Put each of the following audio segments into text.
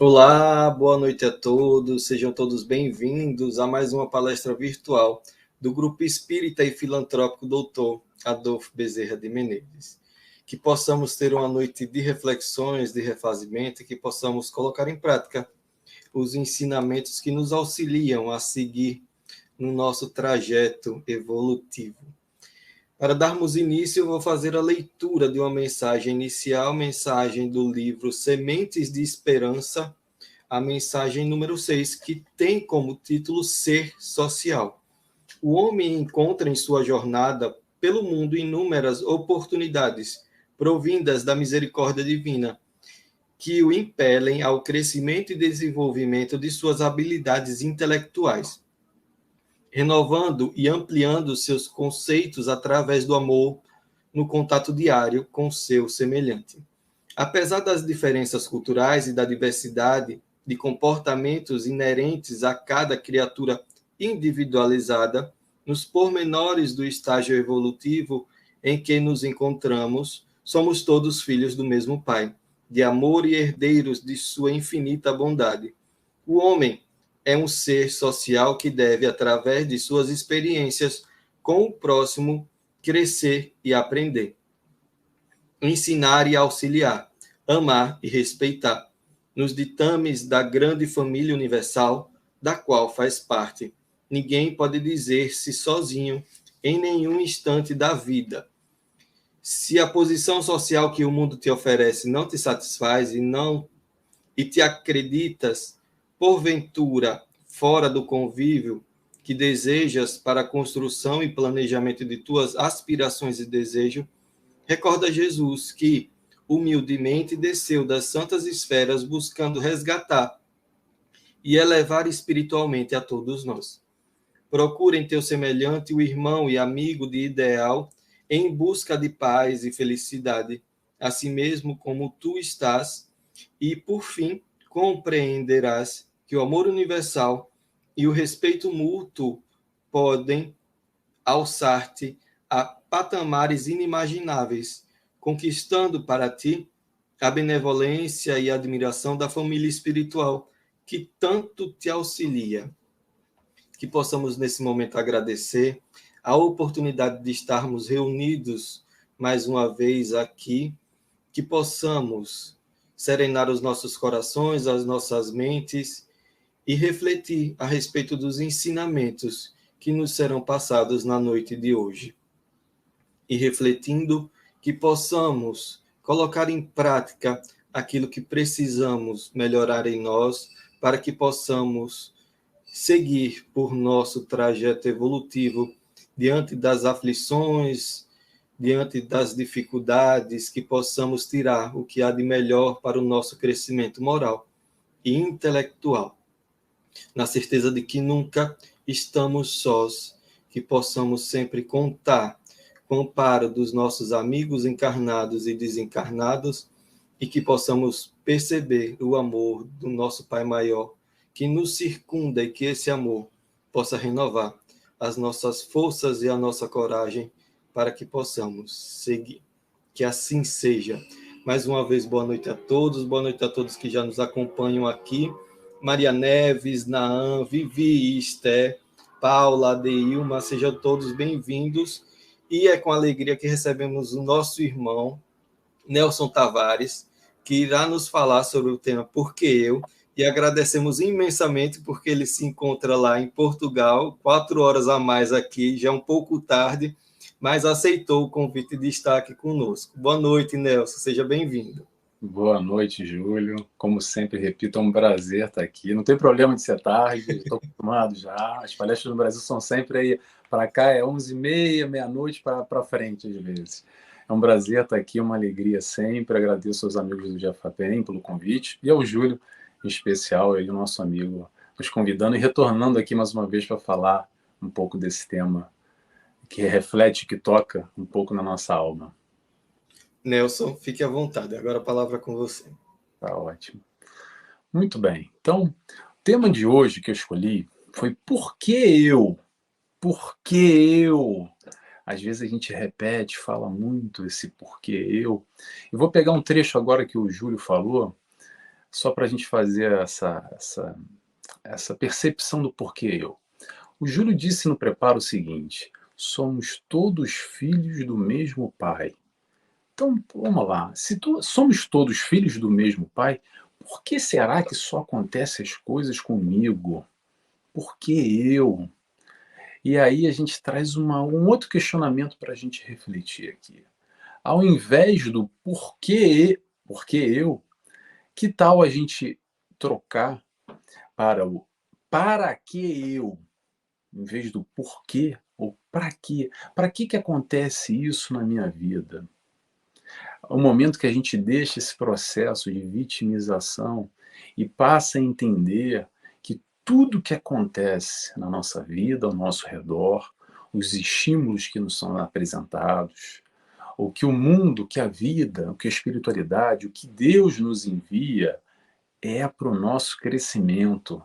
Olá, boa noite a todos, sejam todos bem-vindos a mais uma palestra virtual do Grupo Espírita e Filantrópico Dr. Adolfo Bezerra de Menezes. Que possamos ter uma noite de reflexões, de refazimento, e que possamos colocar em prática os ensinamentos que nos auxiliam a seguir no nosso trajeto evolutivo. Para darmos início, eu vou fazer a leitura de uma mensagem inicial, mensagem do livro Sementes de Esperança, a mensagem número 6, que tem como título Ser Social. O homem encontra em sua jornada pelo mundo inúmeras oportunidades provindas da misericórdia divina, que o impelem ao crescimento e desenvolvimento de suas habilidades intelectuais, renovando e ampliando seus conceitos através do amor no contato diário com seu semelhante. Apesar das diferenças culturais e da diversidade de comportamentos inerentes a cada criatura individualizada, nos pormenores do estágio evolutivo em que nos encontramos, somos todos filhos do mesmo Pai, de amor e herdeiros de sua infinita bondade. O homem é um ser social que deve, através de suas experiências com o próximo, crescer e aprender, ensinar e auxiliar, amar e respeitar, nos ditames da grande família universal, da qual faz parte. Ninguém pode dizer-se sozinho em nenhum instante da vida. Se a posição social que o mundo te oferece não te satisfaz e te acreditas, porventura, fora do convívio que desejas para a construção e planejamento de tuas aspirações e desejos, recorda Jesus que, humildemente, desceu das santas esferas buscando resgatar e elevar espiritualmente a todos nós. Procura em teu semelhante o irmão e amigo de ideal em busca de paz e felicidade, assim mesmo como tu estás, e, por fim, compreenderás que o amor universal e o respeito mútuo podem alçar-te a patamares inimagináveis, conquistando para ti a benevolência e a admiração da família espiritual que tanto te auxilia. Que possamos, nesse momento, agradecer a oportunidade de estarmos reunidos mais uma vez aqui, que possamos serenar os nossos corações, as nossas mentes e refletir a respeito dos ensinamentos que nos serão passados na noite de hoje. E refletindo, que possamos colocar em prática aquilo que precisamos melhorar em nós, para que possamos seguir por nosso trajeto evolutivo diante das aflições, diante das dificuldades, que possamos tirar o que há de melhor para o nosso crescimento moral e intelectual, na certeza de que nunca estamos sós, que possamos sempre contar com o amparo dos nossos amigos encarnados e desencarnados, e que possamos perceber o amor do nosso Pai Maior, que nos circunda, e que esse amor possa renovar as nossas forças e a nossa coragem para que possamos seguir. Que assim seja. Mais uma vez, boa noite a todos que já nos acompanham aqui. Maria Neves, Naam, Vivi, Esther, Paula, Adeilma, sejam todos bem-vindos. E é com alegria que recebemos o nosso irmão, Nelson Tavares, que irá nos falar sobre o tema Por que Eu? E agradecemos imensamente porque ele se encontra lá em Portugal, 4 horas a mais aqui, já é um pouco tarde, mas aceitou o convite de estar aqui conosco. Boa noite, Nelson, seja bem-vindo. Boa noite, Júlio. Como sempre, repito, é um prazer estar aqui. Não tem problema de ser tarde, estou acostumado já. As palestras no Brasil são sempre aí. Para cá é 11h30, meia-noite para frente, às vezes. É um prazer estar aqui, uma alegria sempre. Agradeço aos amigos do Jafapém pelo convite e ao Júlio, em especial, ele, nosso amigo, nos convidando e retornando aqui mais uma vez para falar um pouco desse tema que reflete, que toca um pouco na nossa alma. Nelson, fique à vontade. Agora a palavra é com você. Tá ótimo. Muito bem. Então, o tema de hoje que eu escolhi foi por que eu? Por que eu? Às vezes a gente repete, fala muito esse porquê eu. Eu vou pegar um trecho agora que o Júlio falou, só para a gente fazer essa percepção do porquê eu. O Júlio disse no preparo o seguinte: somos todos filhos do mesmo Pai. Então, vamos lá. Se somos todos filhos do mesmo Pai, por que será que só acontecem as coisas comigo? Por que eu? E aí a gente traz um outro questionamento para a gente refletir aqui. Ao invés do porquê eu, que tal a gente trocar para o para que eu, em vez do porquê ou para quê? Para que acontece isso na minha vida? O momento que a gente deixa esse processo de vitimização e passa a entender que tudo que acontece na nossa vida, ao nosso redor, os estímulos que nos são apresentados, o que o mundo, que a vida, o que a espiritualidade, o que Deus nos envia é para o nosso crescimento.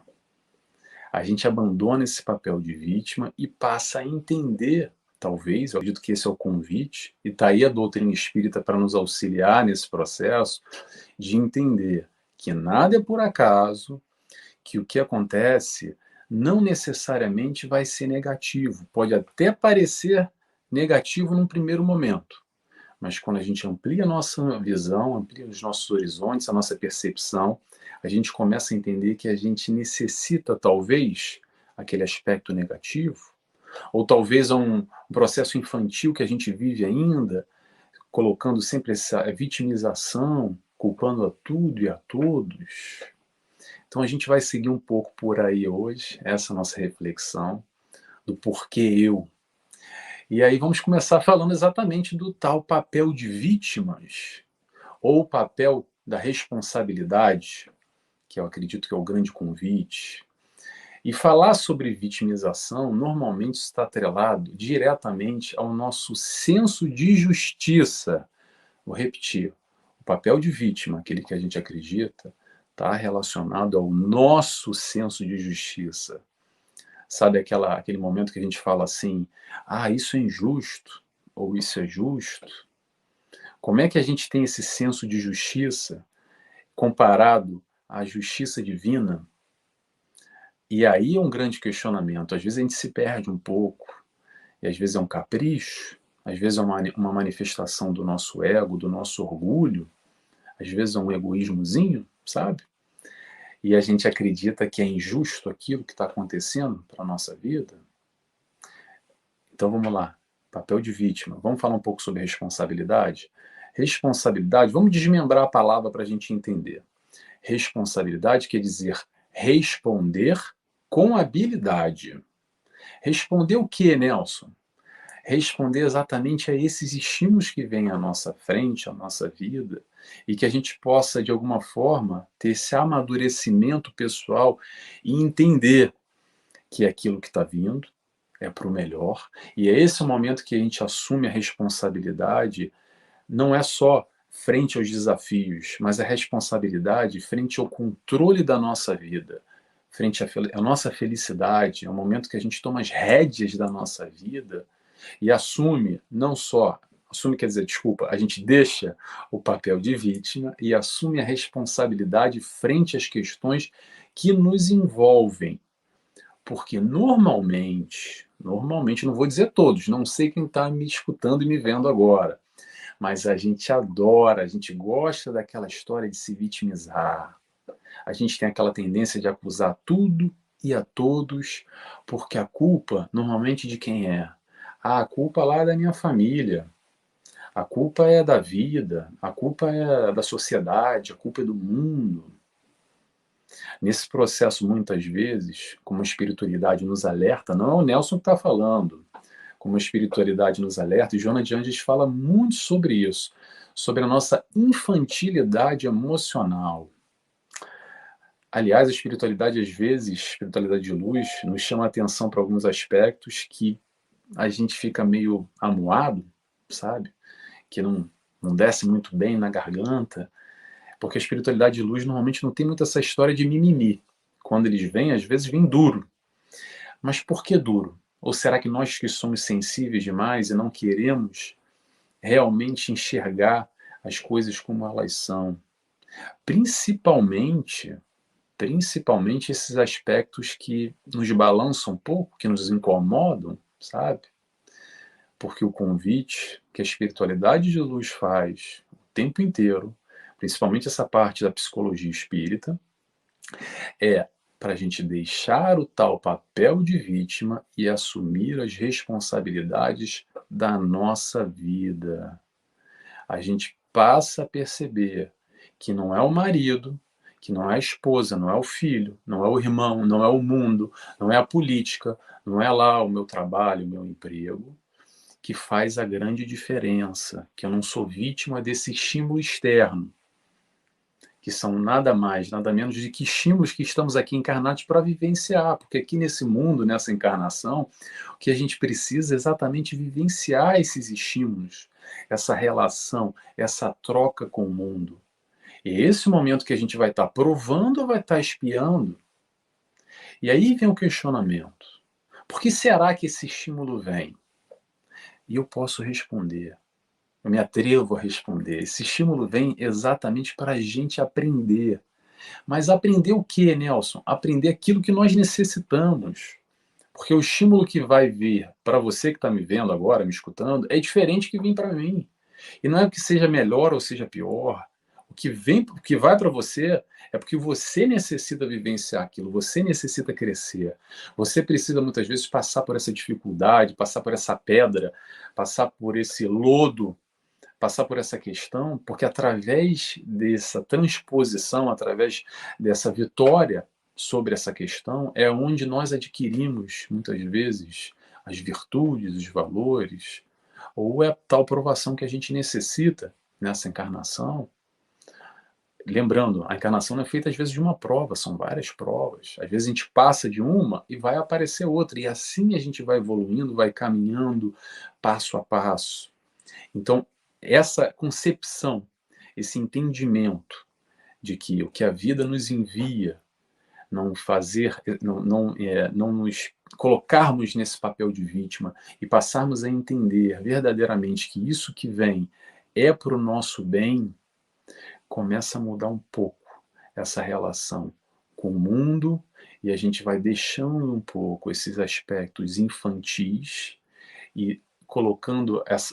A gente abandona esse papel de vítima e passa a entender, talvez, eu acredito que esse é o convite, e está aí a doutrina espírita para nos auxiliar nesse processo, de entender que nada é por acaso, que o que acontece não necessariamente vai ser negativo. Pode até parecer negativo num primeiro momento, mas quando a gente amplia a nossa visão, amplia os nossos horizontes, a nossa percepção, a gente começa a entender que a gente necessita, talvez, aquele aspecto negativo, ou talvez um processo infantil que a gente vive ainda, colocando sempre essa vitimização, culpando a tudo e a todos. Então a gente vai seguir um pouco por aí hoje, essa nossa reflexão do porquê eu. E aí vamos começar falando exatamente do tal papel de vítimas, ou o papel da responsabilidade, que eu acredito que é o grande convite. E falar sobre vitimização normalmente está atrelado diretamente ao nosso senso de justiça. Vou repetir, o papel de vítima, aquele que a gente acredita, está relacionado ao nosso senso de justiça. Sabe aquele momento que a gente fala assim, isso é injusto, ou isso é justo? Como é que a gente tem esse senso de justiça comparado à justiça divina? E aí é um grande questionamento. Às vezes a gente se perde um pouco, e às vezes é um capricho, às vezes é uma manifestação do nosso ego, do nosso orgulho, às vezes é um egoísmozinho, sabe? E a gente acredita que é injusto aquilo que está acontecendo para a nossa vida. Então vamos lá, papel de vítima. Vamos falar um pouco sobre responsabilidade? Responsabilidade, vamos desmembrar a palavra para a gente entender. Responsabilidade quer dizer responder com habilidade. Responder o que, Nelson? Responder exatamente a esses estímulos que vêm à nossa frente, à nossa vida, e que a gente possa, de alguma forma, ter esse amadurecimento pessoal e entender que aquilo que está vindo é para o melhor. E é esse o momento que a gente assume a responsabilidade, não é só frente aos desafios, mas a responsabilidade frente ao controle da nossa vida, frente à nossa felicidade. É o momento que a gente toma as rédeas da nossa vida e assume, não só, assume quer dizer, desculpa, a gente deixa o papel de vítima e assume a responsabilidade frente às questões que nos envolvem. Porque normalmente, Normalmente, não vou dizer todos, não sei quem está me escutando e me vendo agora, mas a gente adora, a gente gosta daquela história de se vitimizar. A gente tem aquela tendência de acusar tudo e a todos, porque a culpa, normalmente, de quem é? Ah, a culpa lá é da minha família, a culpa é da vida, a culpa é da sociedade, a culpa é do mundo. Nesse processo, muitas vezes, como a espiritualidade nos alerta, não é o Nelson que está falando, como a espiritualidade nos alerta, e Joana de Angelis fala muito sobre isso, sobre a nossa infantilidade emocional. Aliás, a espiritualidade, às vezes, espiritualidade de luz, nos chama a atenção para alguns aspectos que a gente fica meio amuado, sabe? Que não desce muito bem na garganta, porque a espiritualidade de luz normalmente não tem muito essa história de mimimi. Quando eles vêm, às vezes vem duro. Mas por que duro? Ou será que nós que somos sensíveis demais e não queremos realmente enxergar as coisas como elas são? Principalmente, principalmente esses aspectos que nos balançam um pouco, que nos incomodam, sabe? Porque o convite que a espiritualidade de luz faz o tempo inteiro, principalmente essa parte da psicologia espírita, é para a gente deixar o tal papel de vítima e assumir as responsabilidades da nossa vida. A gente passa a perceber que não é o marido, que não é a esposa, não é o filho, não é o irmão, não é o mundo, não é a política, não é lá o meu trabalho, o meu emprego, que faz a grande diferença, que eu não sou vítima desse estímulo externo, que são nada mais, nada menos de que estímulos que estamos aqui encarnados para vivenciar, porque aqui nesse mundo, nessa encarnação, o que a gente precisa é exatamente vivenciar esses estímulos, essa relação, essa troca com o mundo. E é esse momento que a gente vai estar provando ou vai estar espiando. E aí vem o questionamento. Por que será que esse estímulo vem? E eu posso responder. Eu me atrevo a responder. Esse estímulo vem exatamente para a gente aprender. Mas aprender o que, Nelson? Aprender aquilo que nós necessitamos. Porque o estímulo que vai vir para você que está me vendo agora, me escutando, é diferente que vem para mim. E não é que seja melhor ou seja pior. O que vai para você é porque você necessita vivenciar aquilo, você necessita crescer. Você precisa muitas vezes passar por essa dificuldade, passar por essa pedra, passar por esse lodo, passar por essa questão, porque através dessa transposição, através dessa vitória sobre essa questão, é onde nós adquirimos, muitas vezes, as virtudes, os valores, ou é a tal provação que a gente necessita nessa encarnação. Lembrando, a encarnação não é feita às vezes de uma prova, são várias provas. Às vezes a gente passa de uma e vai aparecer outra, e assim a gente vai evoluindo, vai caminhando passo a passo. Então, essa concepção, esse entendimento de que o que a vida nos envia, não nos colocarmos nesse papel de vítima e passarmos a entender verdadeiramente que isso que vem é para o nosso bem, começa a mudar um pouco essa relação com o mundo, e a gente vai deixando um pouco esses aspectos infantis e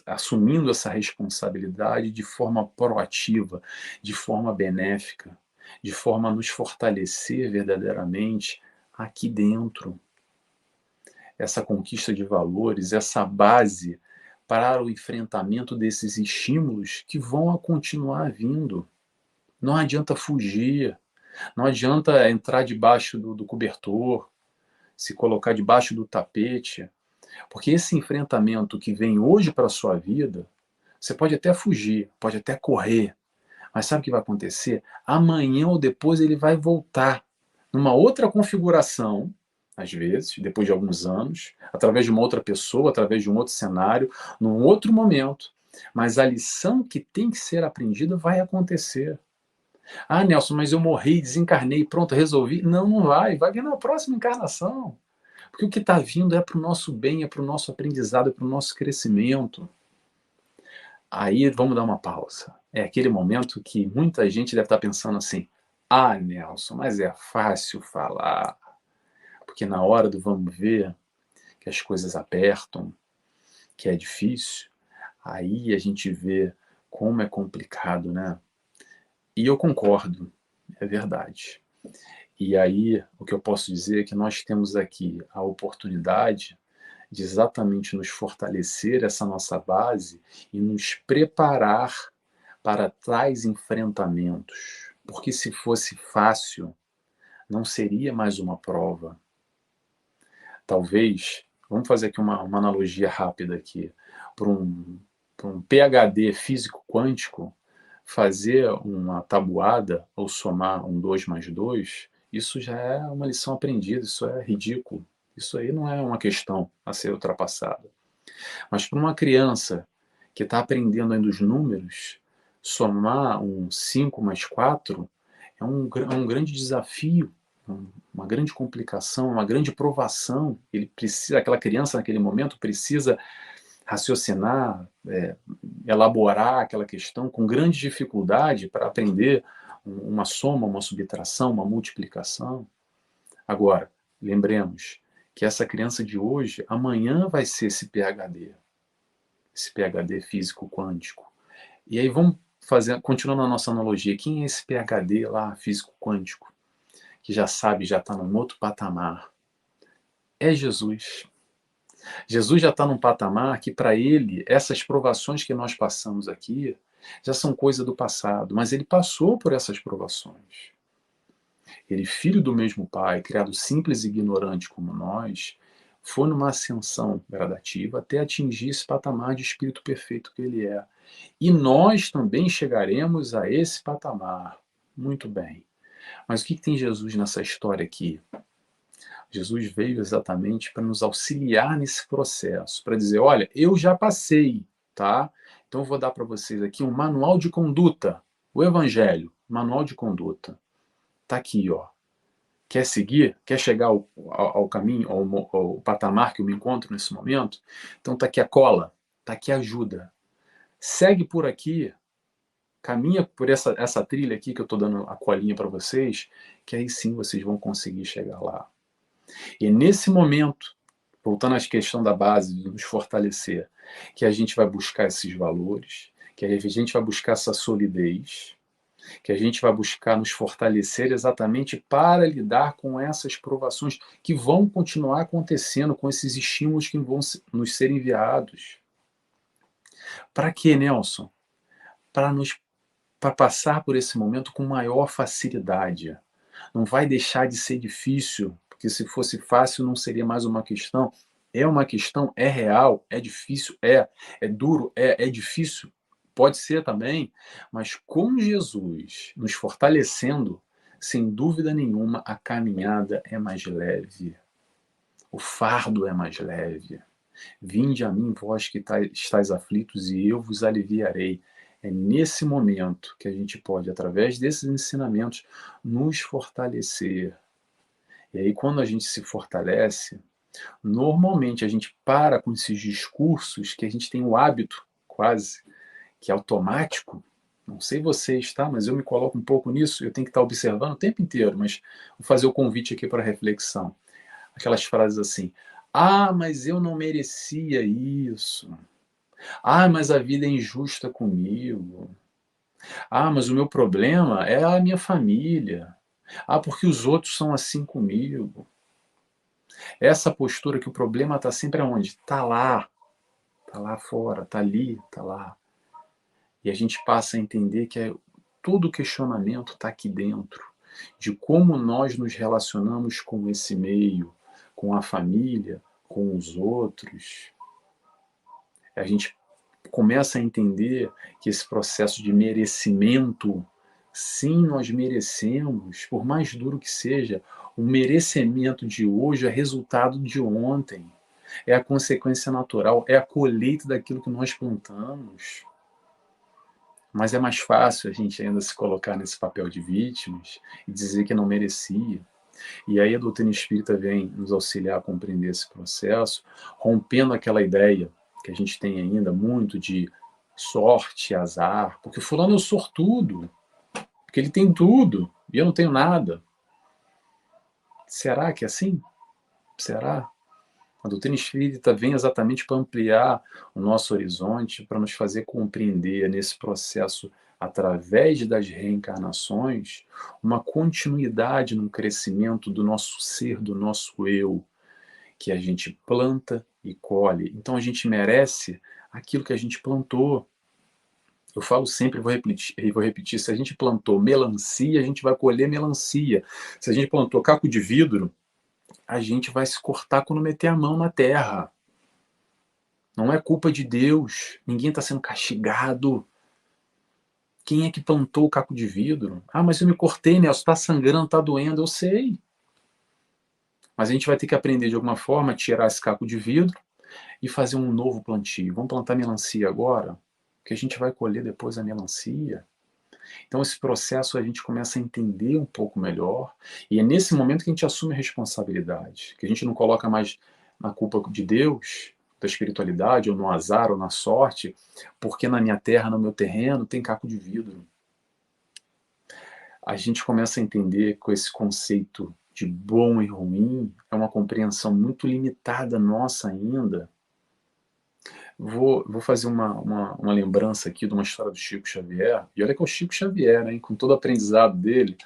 assumindo essa responsabilidade de forma proativa, de forma benéfica, de forma a nos fortalecer verdadeiramente aqui dentro. Essa conquista de valores, essa base para o enfrentamento desses estímulos que vão continuar vindo. Não adianta fugir, não adianta entrar debaixo do cobertor, se colocar debaixo do tapete, porque esse enfrentamento que vem hoje para a sua vida, você pode até fugir, pode até correr, mas sabe o que vai acontecer? Amanhã ou depois ele vai voltar numa outra configuração, às vezes, depois de alguns anos, através de uma outra pessoa, através de um outro cenário, num outro momento. Mas a lição que tem que ser aprendida vai acontecer. Ah, Nelson, mas eu morri, desencarnei, pronto, resolvi. Não, não vai. Vai vir na próxima encarnação. Porque o que está vindo é para o nosso bem, é para o nosso aprendizado, é para o nosso crescimento. Aí vamos dar uma pausa. É aquele momento que muita gente deve estar pensando assim: ah, Nelson, mas é fácil falar. Porque na hora do vamos ver, que as coisas apertam, que é difícil, aí a gente vê como é complicado, né? E eu concordo, é verdade. E aí, o que eu posso dizer é que nós temos aqui a oportunidade de exatamente nos fortalecer essa nossa base e nos preparar para tais enfrentamentos. Porque se fosse fácil, não seria mais uma prova. Talvez, vamos fazer aqui uma analogia rápida aqui, para um PhD físico quântico, fazer uma tabuada ou somar um 2 mais 2, isso já é uma lição aprendida, isso é ridículo. Isso aí não é uma questão a ser ultrapassada. Mas para uma criança que está aprendendo ainda os números, somar um 5 mais 4 é um grande desafio, uma grande complicação, uma grande provação. Ele precisa, aquela criança naquele momento precisa raciocinar, elaborar aquela questão com grande dificuldade para aprender uma soma, uma subtração, uma multiplicação. Agora, lembremos que essa criança de hoje, amanhã vai ser esse PhD físico quântico. E aí vamos fazer, continuando a nossa analogia, quem é esse PhD lá, físico quântico, que já sabe, já está num outro patamar? É Jesus. Jesus já está num patamar que, para ele, essas provações que nós passamos aqui já são coisa do passado, mas ele passou por essas provações. Ele, filho do mesmo Pai, criado simples e ignorante como nós, foi numa ascensão gradativa até atingir esse patamar de espírito perfeito que ele é. E nós também chegaremos a esse patamar. Muito bem. Mas o que tem Jesus nessa história aqui? Jesus veio exatamente para nos auxiliar nesse processo, para dizer, olha, eu já passei, tá? Então eu vou dar para vocês aqui um manual de conduta, o Evangelho, manual de conduta. Tá aqui, ó. Quer seguir? Quer chegar ao caminho, ao patamar que eu me encontro nesse momento? Então tá aqui a cola, tá aqui a ajuda. Segue por aqui, caminha por essa trilha aqui que eu estou dando a colinha para vocês, que aí sim vocês vão conseguir chegar lá. E nesse momento, voltando à questão da base, de nos fortalecer, que a gente vai buscar esses valores, que a gente vai buscar essa solidez, que a gente vai buscar nos fortalecer exatamente para lidar com essas provações que vão continuar acontecendo, com esses estímulos que vão nos ser enviados. Para quê, Nelson? Para passar por esse momento com maior facilidade. Não vai deixar de ser difícil, porque se fosse fácil não seria mais uma questão. É uma questão, é real, é difícil, é duro, é difícil, pode ser também, mas com Jesus nos fortalecendo, sem dúvida nenhuma, a caminhada é mais leve, o fardo é mais leve. Vinde a mim, vós que estáis aflitos, e eu vos aliviarei. É nesse momento que a gente pode, através desses ensinamentos, nos fortalecer. E aí, quando a gente se fortalece, normalmente a gente para com esses discursos que a gente tem o hábito, quase, que é automático. Não sei vocês, tá? Mas eu me coloco um pouco nisso, eu tenho que estar observando o tempo inteiro, mas vou fazer o convite aqui para reflexão. Aquelas frases assim, ah, mas eu não merecia isso. Ah, mas a vida é injusta comigo. Ah, mas o meu problema é a minha família. Ah, porque os outros são assim comigo. Essa postura que o problema está sempre aonde? Está lá fora, está ali, está lá. E a gente passa a entender que todo o questionamento está aqui dentro, de como nós nos relacionamos com esse meio, com a família, com os outros. A gente começa a entender que esse processo de merecimento, sim, nós merecemos, por mais duro que seja, o merecimento de hoje é resultado de ontem, é a consequência natural, é a colheita daquilo que nós plantamos. Mas é mais fácil a gente ainda se colocar nesse papel de vítimas e dizer que não merecia. E aí a doutrina espírita vem nos auxiliar a compreender esse processo, rompendo aquela ideia que a gente tem ainda muito de sorte, azar, porque fulano é o sortudo, porque ele tem tudo e eu não tenho nada. Será que é assim? Será? A doutrina espírita vem exatamente para ampliar o nosso horizonte, para nos fazer compreender nesse processo, através das reencarnações, uma continuidade no crescimento do nosso ser, do nosso eu, que a gente planta e colhe. Então a gente merece aquilo que a gente plantou. Eu falo sempre, vou repetir, se a gente plantou melancia, a gente vai colher melancia. Se a gente plantou caco de vidro, a gente vai se cortar quando meter a mão na terra. Não é culpa de Deus, ninguém está sendo castigado. Quem é que plantou o caco de vidro? Ah, mas eu me cortei, Nelson, está sangrando, está doendo, eu sei. Mas a gente vai ter que aprender de alguma forma a tirar esse caco de vidro e fazer um novo plantio. Vamos plantar melancia agora, porque a gente vai colher depois a melancia. Então, esse processo a gente começa a entender um pouco melhor, e é nesse momento que a gente assume a responsabilidade, que a gente não coloca mais na culpa de Deus, da espiritualidade, ou no azar, ou na sorte, porque na minha terra, no meu terreno, tem caco de vidro. A gente começa a entender que esse conceito de bom e ruim é uma compreensão muito limitada nossa ainda. Vou fazer uma lembrança aqui de uma história do Chico Xavier. E olha que é o Chico Xavier, hein, com todo o aprendizado dele,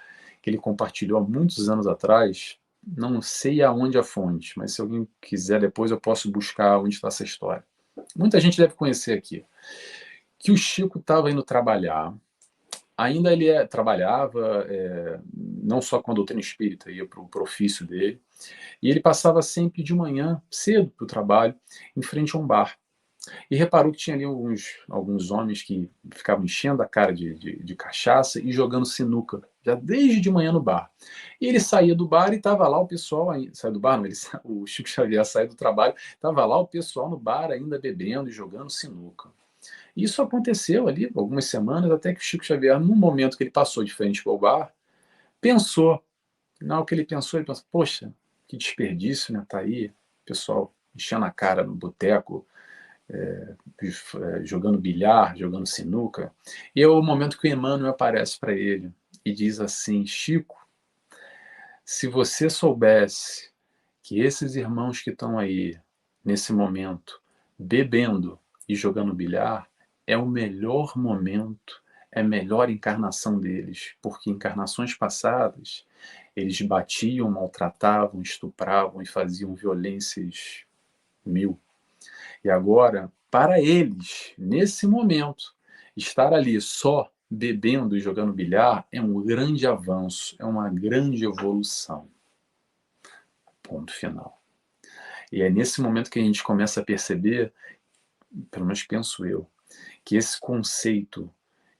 que ele compartilhou há muitos anos atrás. Não sei aonde a fonte, mas se alguém quiser depois eu posso buscar onde está essa história. Muita gente deve conhecer aqui. Que o Chico estava indo trabalhar. Ainda ele trabalhava, não só com a doutrina espírita, ia para o ofício dele. E ele passava sempre de manhã, cedo para o trabalho, em frente a um bar. E reparou que tinha ali alguns homens que ficavam enchendo a cara de cachaça e jogando sinuca, já desde de manhã no bar. E ele saía do bar e estava lá o pessoal, saia do bar, não, o Chico Xavier saía do trabalho, estava lá o pessoal no bar ainda bebendo e jogando sinuca. Isso aconteceu ali algumas semanas, até que o Chico Xavier, no momento que ele passou de frente ao bar, pensou, na hora que ele pensou, poxa, que desperdício, né, tá aí, pessoal enchendo a cara no boteco, jogando bilhar, jogando sinuca. E é o momento que o Emmanuel aparece para ele e diz assim: Chico, se você soubesse que esses irmãos que estão aí, nesse momento, bebendo e jogando bilhar, é o melhor momento, é a melhor encarnação deles, porque encarnações passadas eles batiam, maltratavam, estupravam e faziam violências mil. E agora, para eles, nesse momento, estar ali só bebendo e jogando bilhar é um grande avanço, é uma grande evolução. Ponto final. E é nesse momento que a gente começa a perceber, pelo menos penso eu, que esse conceito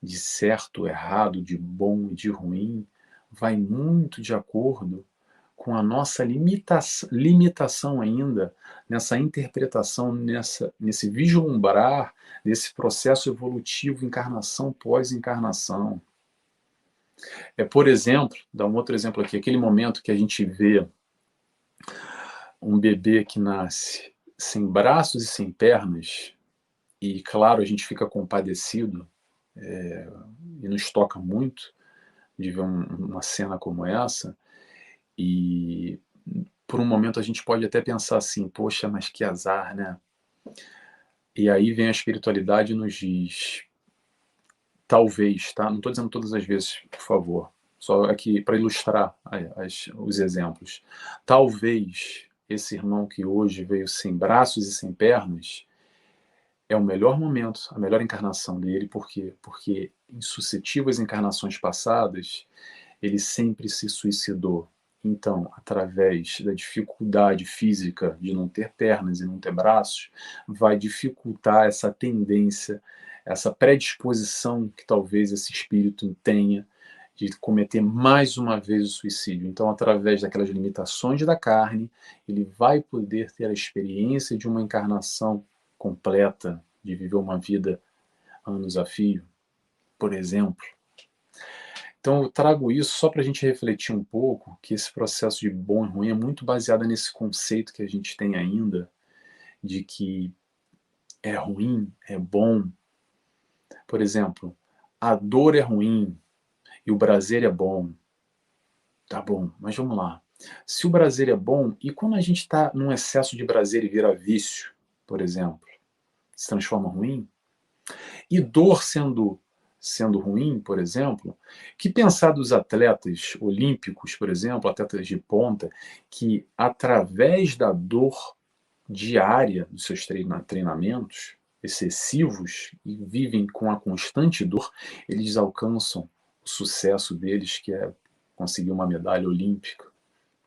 de certo, errado, de bom e de ruim vai muito de acordo com a nossa limitação ainda nessa interpretação, nesse vislumbrar desse processo evolutivo, encarnação pós encarnação. Por exemplo, dar um outro exemplo aqui, aquele momento que a gente vê um bebê que nasce sem braços e sem pernas, e claro, a gente fica compadecido, e nos toca muito de ver uma cena como essa, e por um momento a gente pode até pensar assim, poxa, mas que azar, né? E aí vem a espiritualidade e nos diz, talvez, tá? Não estou dizendo todas as vezes, por favor, só aqui para ilustrar os exemplos. Talvez esse irmão que hoje veio sem braços e sem pernas é o melhor momento, a melhor encarnação dele, por quê? Porque em sucessivas encarnações passadas, ele sempre se suicidou. Então, através da dificuldade física de não ter pernas e não ter braços, vai dificultar essa tendência, essa predisposição que talvez esse espírito tenha de cometer mais uma vez o suicídio. Então, através daquelas limitações da carne, ele vai poder ter a experiência de uma encarnação completa, de viver uma vida anos a fio, por exemplo. Então, eu trago isso só para a gente refletir um pouco que esse processo de bom e ruim é muito baseado nesse conceito que a gente tem ainda de que é ruim, é bom. Por exemplo, a dor é ruim e o prazer é bom. Tá bom, mas vamos lá. Se o prazer é bom, e quando a gente está num excesso de prazer e vira vício, por exemplo, se transforma ruim? E dor sendo ruim, por exemplo, que pensar dos atletas olímpicos, por exemplo, atletas de ponta, que através da dor diária dos seus treinamentos excessivos e vivem com a constante dor, eles alcançam o sucesso deles, que é conseguir uma medalha olímpica,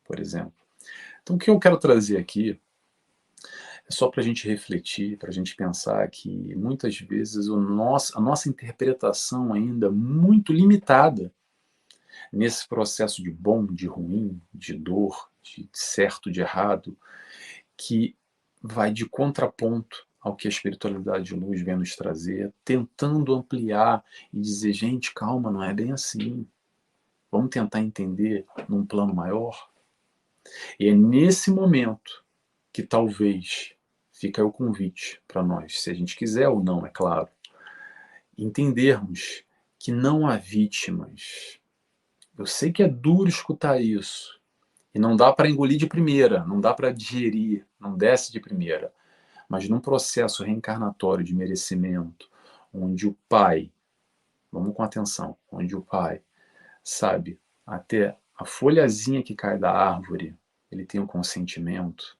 por exemplo. Então, o que eu quero trazer aqui é só para a gente refletir, para a gente pensar que muitas vezes a nossa interpretação ainda é muito limitada nesse processo de bom, de ruim, de dor, de certo, de errado, que vai de contraponto ao que a espiritualidade de luz vem nos trazer, tentando ampliar e dizer, gente, calma, não é bem assim. Vamos tentar entender num plano maior. E é nesse momento que talvez fica o convite para nós, se a gente quiser ou não, é claro, entendermos que não há vítimas. Eu sei que é duro escutar isso, e não dá para engolir de primeira, não dá para digerir, não desce de primeira. Mas num processo reencarnatório de merecimento, onde o pai, vamos com atenção, onde o pai sabe até a folhazinha que cai da árvore, ele tem o consentimento,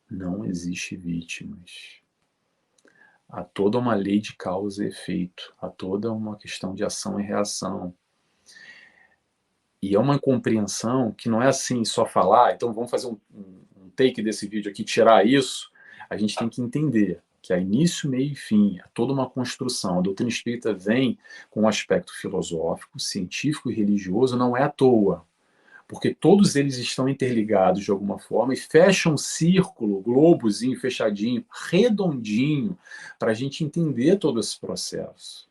não existe vítimas. Há toda uma lei de causa e efeito, há toda uma questão de ação e reação. E é uma compreensão que não é assim só falar, então vamos fazer um take desse vídeo aqui, tirar isso. A gente tem que entender que há início, meio e fim, é toda uma construção. A doutrina espírita vem com um aspecto filosófico, científico e religioso, não é à toa, porque todos eles estão interligados de alguma forma e fecham um círculo, globozinho, fechadinho, redondinho, para a gente entender todo esse processo.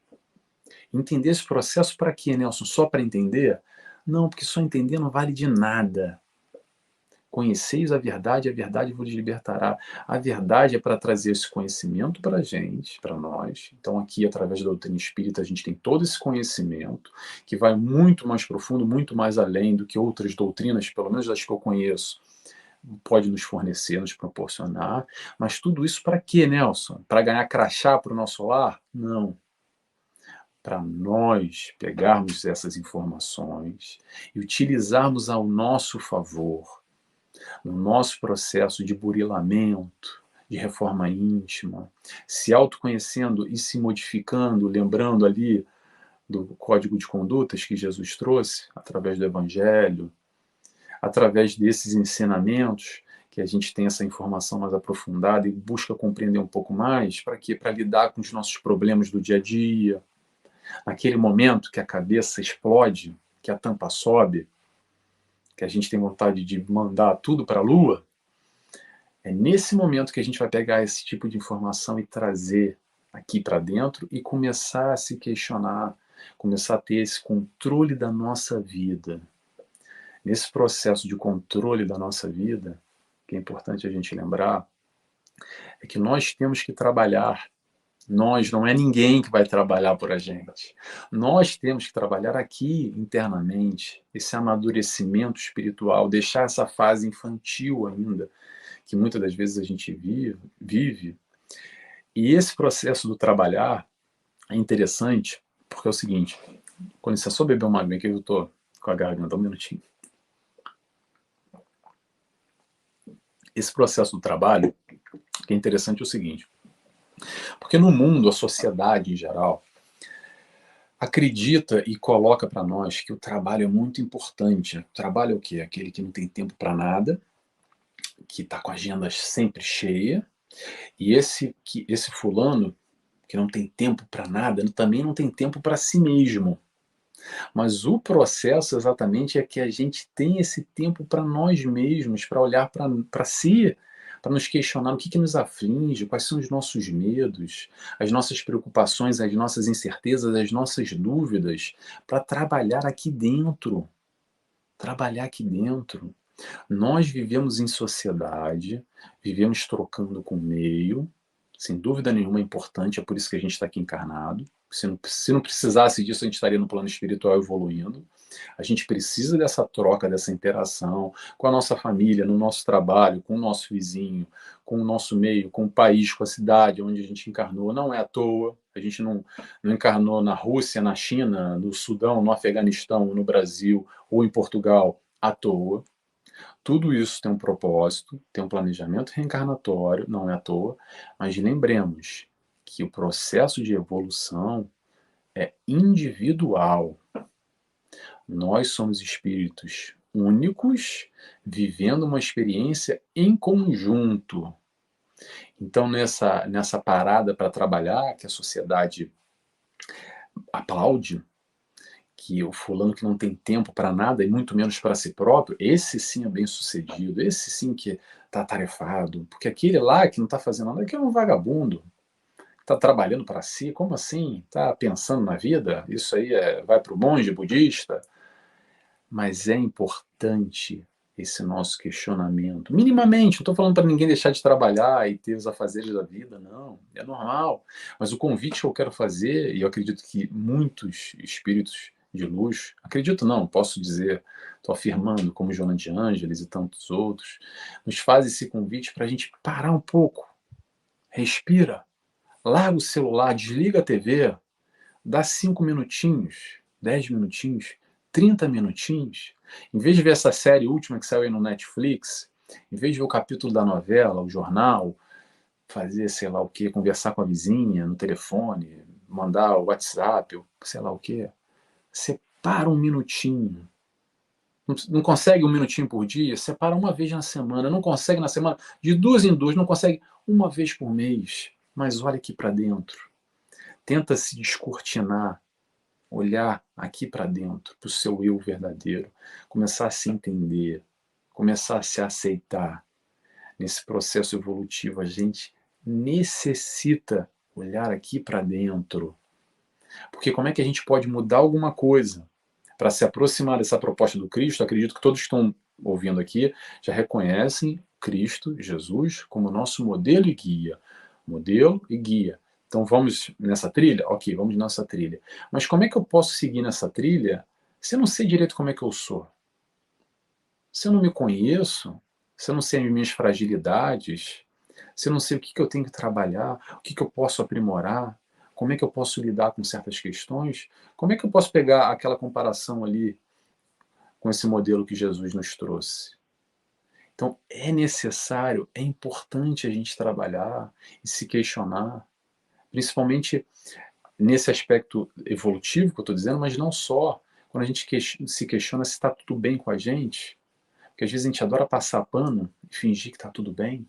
Entender esse processo para quê, Nelson? Só para entender? Não, porque só entender não vale de nada. Conheceis a verdade vos libertará. A verdade é para trazer esse conhecimento para a gente, para nós. Então, aqui, através da doutrina espírita, a gente tem todo esse conhecimento que vai muito mais profundo, muito mais além do que outras doutrinas, pelo menos das que eu conheço, pode nos fornecer, nos proporcionar. Mas tudo isso para quê, Nelson? Para ganhar crachá para o nosso lar? Não. Para nós pegarmos essas informações e utilizarmos ao nosso favor, no nosso processo de burilamento, de reforma íntima, se autoconhecendo e se modificando, lembrando ali do código de condutas que Jesus trouxe, através do Evangelho, através desses ensinamentos, que a gente tem essa informação mais aprofundada e busca compreender um pouco mais, para quê? Para lidar com os nossos problemas do dia a dia, naquele momento que a cabeça explode, que a tampa sobe, que a gente tem vontade de mandar tudo para a lua, é nesse momento que a gente vai pegar esse tipo de informação e trazer aqui para dentro e começar a se questionar, começar a ter esse controle da nossa vida. Nesse processo de controle da nossa vida, que é importante a gente lembrar, é que nós temos que trabalhar. Nós, não é ninguém que vai trabalhar por a gente. Nós temos que trabalhar aqui internamente, esse amadurecimento espiritual, deixar essa fase infantil ainda, que muitas das vezes a gente vive. E esse processo do trabalhar é interessante, porque é o seguinte, quando você só beber uma água, que eu estou com a garganta, um minutinho. Esse processo do trabalho, que é interessante é o seguinte, porque no mundo, a sociedade em geral, acredita e coloca para nós que o trabalho é muito importante. O trabalho é o quê? Aquele que não tem tempo para nada, que está com a agenda sempre cheia, e esse fulano que não tem tempo para nada, também não tem tempo para si mesmo. Mas o processo exatamente é que a gente tem esse tempo para nós mesmos, para olhar para si, para nos questionar o que nos aflige, quais são os nossos medos, as nossas preocupações, as nossas incertezas, as nossas dúvidas, para trabalhar aqui dentro. Trabalhar aqui dentro. Nós vivemos em sociedade, vivemos trocando com o meio, sem dúvida nenhuma é importante, é por isso que a gente está aqui encarnado. Se não precisasse disso, a gente estaria no plano espiritual evoluindo. A gente precisa dessa troca, dessa interação com a nossa família, no nosso trabalho, com o nosso vizinho, com o nosso meio, com o país, com a cidade onde a gente encarnou. Não é à toa. A gente não encarnou na Rússia, na China, no Sudão, no Afeganistão, no Brasil ou em Portugal à toa. Tudo isso tem um propósito, tem um planejamento reencarnatório, não é à toa, mas lembremos que o processo de evolução é individual. Nós somos espíritos únicos, vivendo uma experiência em conjunto. Então, nessa parada para trabalhar, que a sociedade aplaude, que o fulano que não tem tempo para nada e muito menos para si próprio, esse sim é bem-sucedido, esse sim que está atarefado, porque aquele lá que não está fazendo nada, aquele é um vagabundo, está trabalhando para si, como assim? Está pensando na vida? Isso aí vai para o monge budista? Mas é importante esse nosso questionamento. Minimamente, não estou falando para ninguém deixar de trabalhar e ter os afazeres da vida, não, é normal. Mas o convite que eu quero fazer, e eu acredito que muitos espíritos de luz, acredito não, posso dizer, estou afirmando, como Joana de Ângeles e tantos outros, nos faz esse convite para a gente parar um pouco, respira, larga o celular, desliga a TV, dá 5 minutinhos, 10 minutinhos, 30 minutinhos, em vez de ver essa série última que saiu aí no Netflix, em vez de ver o capítulo da novela, o jornal, fazer sei lá o que, conversar com a vizinha no telefone, mandar o WhatsApp, sei lá o que, separa um minutinho. Não consegue um minutinho por dia? Separa uma vez na semana. Não consegue na semana? De duas em duas. Não consegue uma vez por mês. Mas olha aqui para dentro. Tenta se descortinar, olhar aqui para dentro, para o seu eu verdadeiro, começar a se entender, começar a se aceitar. Nesse processo evolutivo, a gente necessita olhar aqui para dentro. Porque como é que a gente pode mudar alguma coisa para se aproximar dessa proposta do Cristo? Acredito que todos que estão ouvindo aqui já reconhecem Cristo, Jesus, como nosso modelo e guia. Modelo e guia. Então vamos nessa trilha? Ok, vamos nessa trilha. Mas como é que eu posso seguir nessa trilha se eu não sei direito como é que eu sou? Se eu não me conheço, se eu não sei as minhas fragilidades, se eu não sei o que eu tenho que trabalhar, o que eu posso aprimorar, como é que eu posso lidar com certas questões, como é que eu posso pegar aquela comparação ali com esse modelo que Jesus nos trouxe? Então, é necessário, é importante a gente trabalhar e se questionar, principalmente nesse aspecto evolutivo que eu estou dizendo, mas não só. Quando a gente se questiona se está tudo bem com a gente, porque às vezes a gente adora passar pano e fingir que está tudo bem,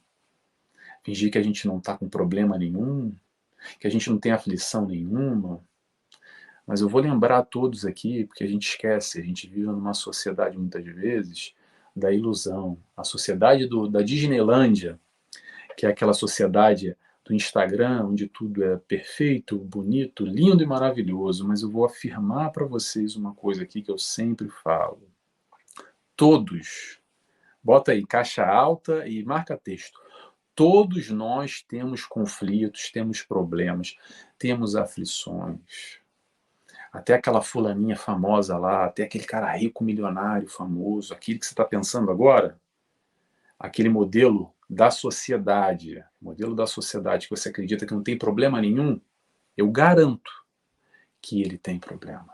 fingir que a gente não está com problema nenhum, que a gente não tem aflição nenhuma. Mas eu vou lembrar a todos aqui, porque a gente esquece, a gente vive numa sociedade muitas vezes da ilusão. A sociedade da Disneylândia, que é aquela sociedade do Instagram, onde tudo é perfeito, bonito, lindo e maravilhoso. Mas eu vou afirmar para vocês uma coisa aqui que eu sempre falo. Todos, bota aí caixa alta e marca texto. Todos nós temos conflitos, temos problemas, temos aflições. Até aquela fulaninha famosa lá, até aquele cara rico, milionário, famoso, aquele que você está pensando agora, aquele modelo da sociedade que você acredita que não tem problema nenhum, eu garanto que ele tem problema.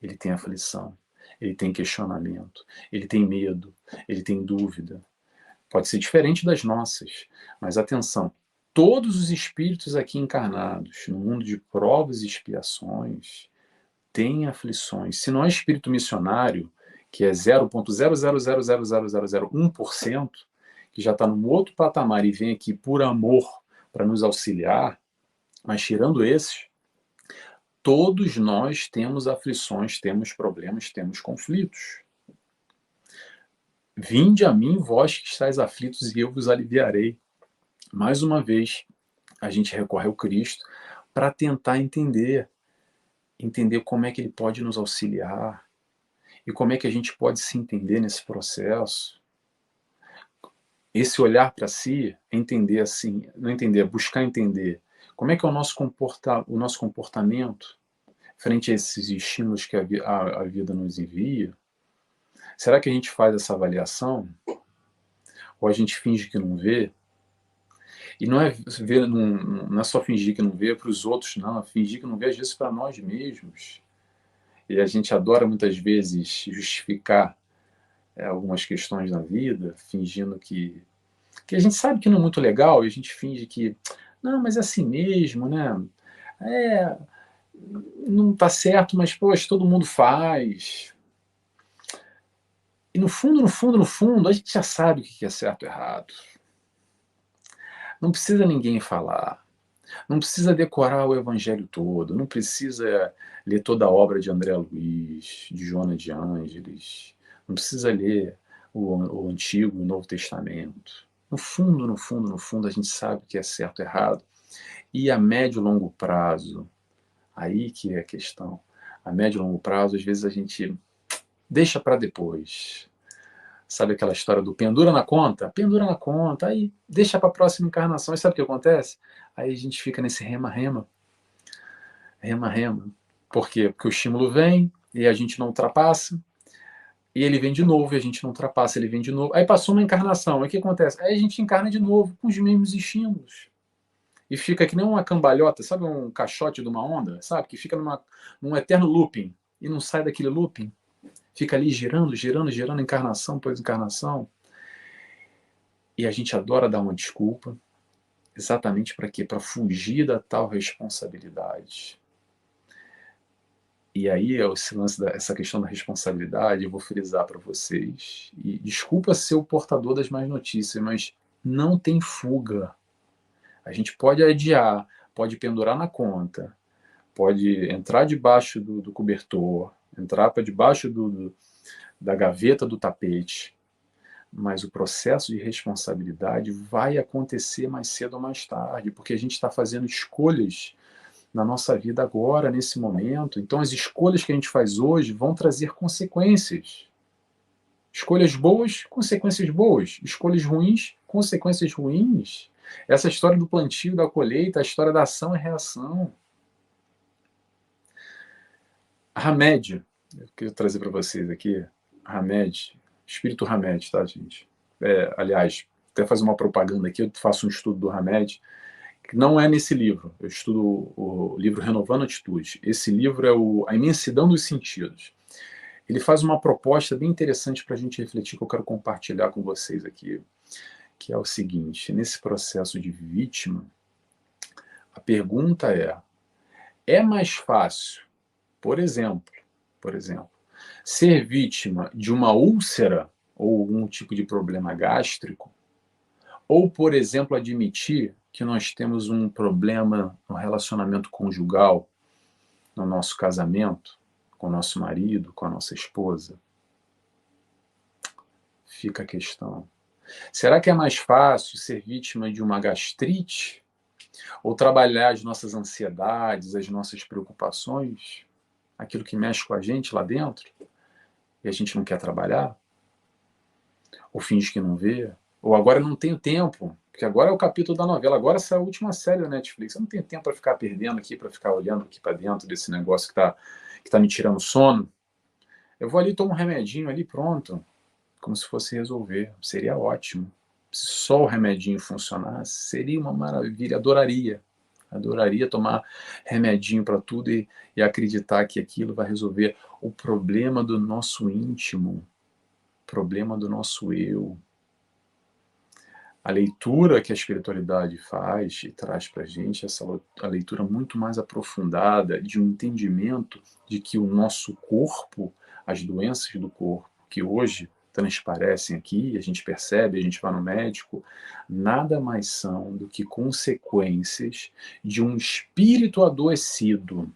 Ele tem aflição, ele tem questionamento, ele tem medo, ele tem dúvida. Pode ser diferente das nossas, mas atenção, todos os espíritos aqui encarnados, no mundo de provas e expiações, têm aflições. Se não é espírito missionário, que é 0,0000001%, que já está num outro patamar e vem aqui por amor para nos auxiliar, mas tirando esses, todos nós temos aflições, temos problemas, temos conflitos. Vinde a mim, vós que estáis aflitos, e eu vos aliviarei. Mais uma vez, a gente recorre ao Cristo para tentar entender como é que ele pode nos auxiliar e como é que a gente pode se entender nesse processo. Esse olhar para si é entender assim, não entender, é buscar entender Como é que é o nosso comportamento frente a esses estímulos que a vida nos envia? Será que a gente faz essa avaliação? Ou a gente finge que não vê? E não é, ver, não é só fingir que não vê para os outros, não. É fingir que não vê, às vezes, para nós mesmos. E a gente adora, muitas vezes, justificar algumas questões na vida, fingindo que a gente sabe que não é muito legal, e a gente finge que, não, mas é assim mesmo, né? É, não tá certo, mas, poxa, todo mundo faz. E no fundo, no fundo, no fundo, a gente já sabe o que é certo e errado. Não precisa ninguém falar. Não precisa decorar o evangelho todo. Não precisa ler toda a obra de André Luiz, de Joana de Ângeles. Não precisa ler o Antigo e o Novo Testamento. No fundo, no fundo, no fundo, a gente sabe o que é certo e errado. E a médio e longo prazo, aí que é a questão. A médio e longo prazo, às vezes a gente deixa para depois. Sabe aquela história do pendura na conta? Pendura na conta, aí deixa para a próxima encarnação. E sabe o que acontece? Aí a gente fica nesse rema-rema, rema-rema. Por quê? Porque o estímulo vem e a gente não ultrapassa, e ele vem de novo e a gente não ultrapassa, ele vem de novo. Aí passou uma encarnação, aí o que acontece? Aí a gente encarna de novo com os mesmos estímulos. E fica que nem uma cambalhota, sabe um caixote de uma onda? Sabe? Que fica num eterno looping e não sai daquele looping. Fica ali girando, girando, girando, encarnação após encarnação. E a gente adora dar uma desculpa, exatamente para quê? Para fugir da tal responsabilidade. E aí, essa questão da responsabilidade, eu vou frisar para vocês. E desculpa ser o portador das más notícias, mas não tem fuga. A gente pode adiar, pode pendurar na conta, pode entrar debaixo do cobertor, entrar para debaixo da gaveta do tapete, mas o processo de responsabilidade vai acontecer mais cedo ou mais tarde, porque a gente está fazendo escolhas na nossa vida agora, nesse momento. Então, as escolhas que a gente faz hoje vão trazer consequências. Escolhas boas, consequências boas. Escolhas ruins, consequências ruins. Essa história do plantio, da colheita, a história da ação e reação. Hamed, eu queria trazer para vocês aqui, Hamed, espírito Hamed, tá, gente? Aliás, até fazer uma propaganda aqui, eu faço um estudo do Hamed, que não é nesse livro, eu estudo o livro Renovando Atitudes. Esse livro é A Imensidão dos Sentidos. Ele faz uma proposta bem interessante para a gente refletir, que eu quero compartilhar com vocês aqui, que é o seguinte: nesse processo de vítima, a pergunta é mais fácil, por exemplo, ser vítima de uma úlcera ou algum tipo de problema gástrico, ou, por exemplo, admitir que nós temos um problema no relacionamento conjugal, no nosso casamento, com o nosso marido, com a nossa esposa? Fica a questão. Será que é mais fácil ser vítima de uma gastrite ou trabalhar as nossas ansiedades, as nossas preocupações, aquilo que mexe com a gente lá dentro, e a gente não quer trabalhar? Ou finge que não vê? Ou agora eu não tenho tempo, porque agora é o capítulo da novela, agora essa é a última série da Netflix. Eu não tenho tempo para ficar perdendo aqui, para ficar olhando aqui para dentro desse negócio que tá me tirando sono. Eu vou ali, tomo um remedinho ali, pronto. Como se fosse resolver. Seria ótimo. Se só o remedinho funcionasse, seria uma maravilha. Adoraria. Adoraria tomar remedinho para tudo e acreditar que aquilo vai resolver o problema do nosso íntimo, problema do nosso eu. A leitura que a espiritualidade faz e traz para a gente, a leitura muito mais aprofundada de um entendimento de que o nosso corpo, as doenças do corpo, que hoje transparecem aqui, a gente percebe, a gente vai no médico, nada mais são do que consequências de um espírito adoecido.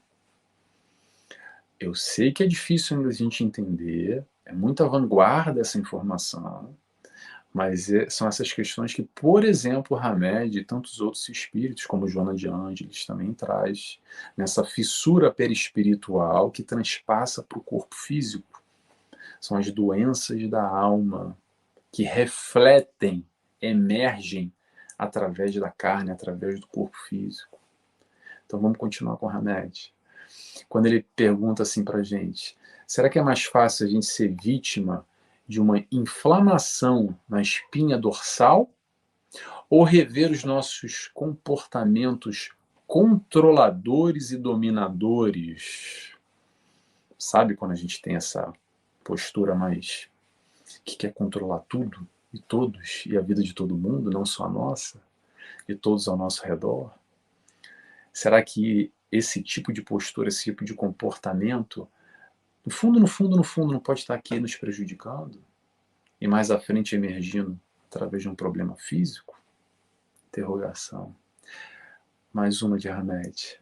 Eu sei que é difícil ainda a gente entender, é muita vanguarda essa informação, mas são essas questões que, por exemplo, Hamed e tantos outros espíritos, como Joana de Ângeles, também traz, nessa fissura perispiritual que transpassa para o corpo físico. São as doenças da alma que refletem, emergem através da carne, através do corpo físico. Então vamos continuar com o Hamed. Quando ele pergunta assim para a gente, será que é mais fácil a gente ser vítima de uma inflamação na espinha dorsal ou rever os nossos comportamentos controladores e dominadores? Sabe quando a gente tem essa postura mais que quer controlar tudo e todos e a vida de todo mundo, não só a nossa, e todos ao nosso redor? Será que esse tipo de postura, esse tipo de comportamento, no fundo, no fundo, no fundo, não pode estar aqui nos prejudicando? E mais à frente emergindo através de um problema físico? Interrogação. Mais uma de Hamed.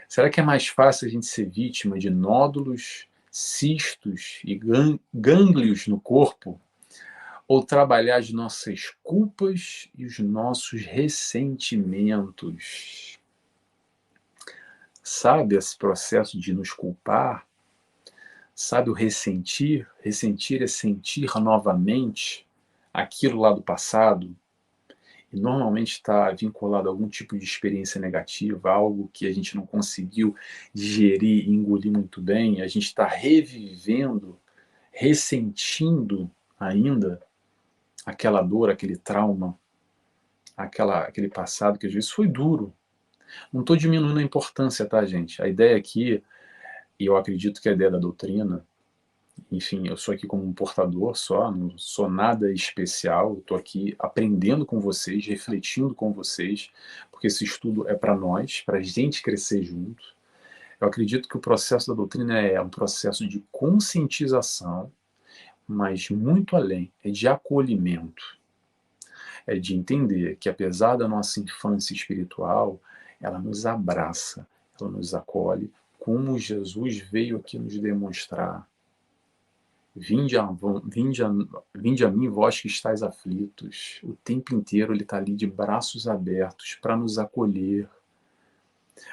Será que é mais fácil a gente ser vítima de nódulos, cistos e gânglios no corpo? Ou trabalhar as nossas culpas e os nossos ressentimentos? Sabe esse processo de nos culpar? Sabe o ressentir? Ressentir é sentir novamente aquilo lá do passado. E normalmente está vinculado a algum tipo de experiência negativa, algo que a gente não conseguiu digerir e engolir muito bem. A gente está revivendo, ressentindo ainda aquela dor, aquele trauma, aquele passado que às vezes foi duro. Não estou diminuindo a importância, tá, gente? A ideia aqui, e eu acredito que a ideia da doutrina, enfim, eu sou aqui como um portador só, não sou nada especial, estou aqui aprendendo com vocês, refletindo com vocês, porque esse estudo é para nós, para a gente crescer junto. Eu acredito que o processo da doutrina é um processo de conscientização, mas muito além, é de acolhimento. É de entender que apesar da nossa infância espiritual, ela nos abraça, ela nos acolhe, como Jesus veio aqui nos demonstrar. Vinde a mim, vós que estáis aflitos. O tempo inteiro ele está ali de braços abertos para nos acolher.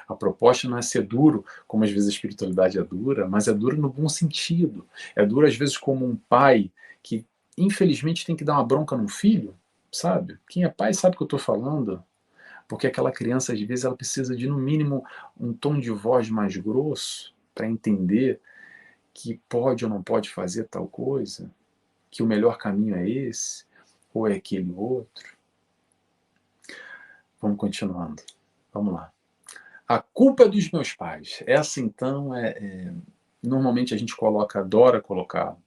A proposta não é ser duro, como às vezes a espiritualidade é dura, mas é dura no bom sentido. É duro às vezes como um pai que infelizmente tem que dar uma bronca num filho, sabe? Quem é pai sabe o que eu estou falando. Porque aquela criança às vezes ela precisa de no mínimo um tom de voz mais grosso para entender que pode ou não pode fazer tal coisa, que o melhor caminho é esse, ou é aquele outro. Vamos continuando. Vamos lá. A culpa é dos meus pais. Essa, então, normalmente a gente adora colocar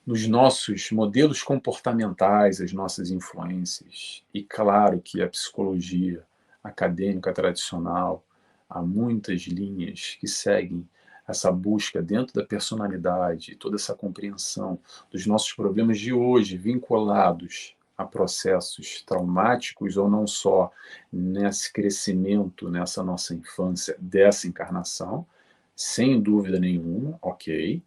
nos nossos modelos comportamentais, as nossas influências. E claro que a psicologia acadêmica tradicional, há muitas linhas que seguem essa busca dentro da personalidade, toda essa compreensão dos nossos problemas de hoje, vinculados a processos traumáticos ou não só nesse crescimento, nessa nossa infância, dessa encarnação, sem dúvida nenhuma, ok.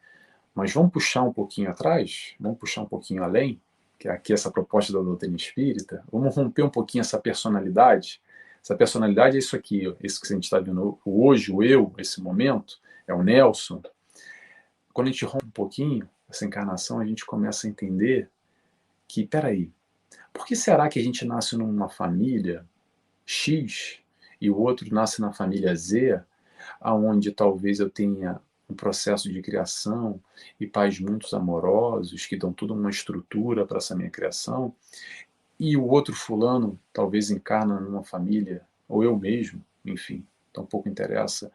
Mas vamos puxar um pouquinho atrás, vamos puxar um pouquinho além, que é aqui essa proposta da doutrina espírita, vamos romper um pouquinho essa personalidade. Essa personalidade é isso aqui, isso que a gente está vendo hoje, o eu, esse momento, é o Nelson. Quando a gente rompe um pouquinho essa encarnação, a gente começa a entender que, peraí, por que será que a gente nasce numa família X e o outro nasce na família Z, aonde talvez eu tenha um processo de criação e pais muito amorosos que dão toda uma estrutura para essa minha criação, e o outro fulano talvez encarna numa família, ou eu mesmo, enfim, então pouco interessa,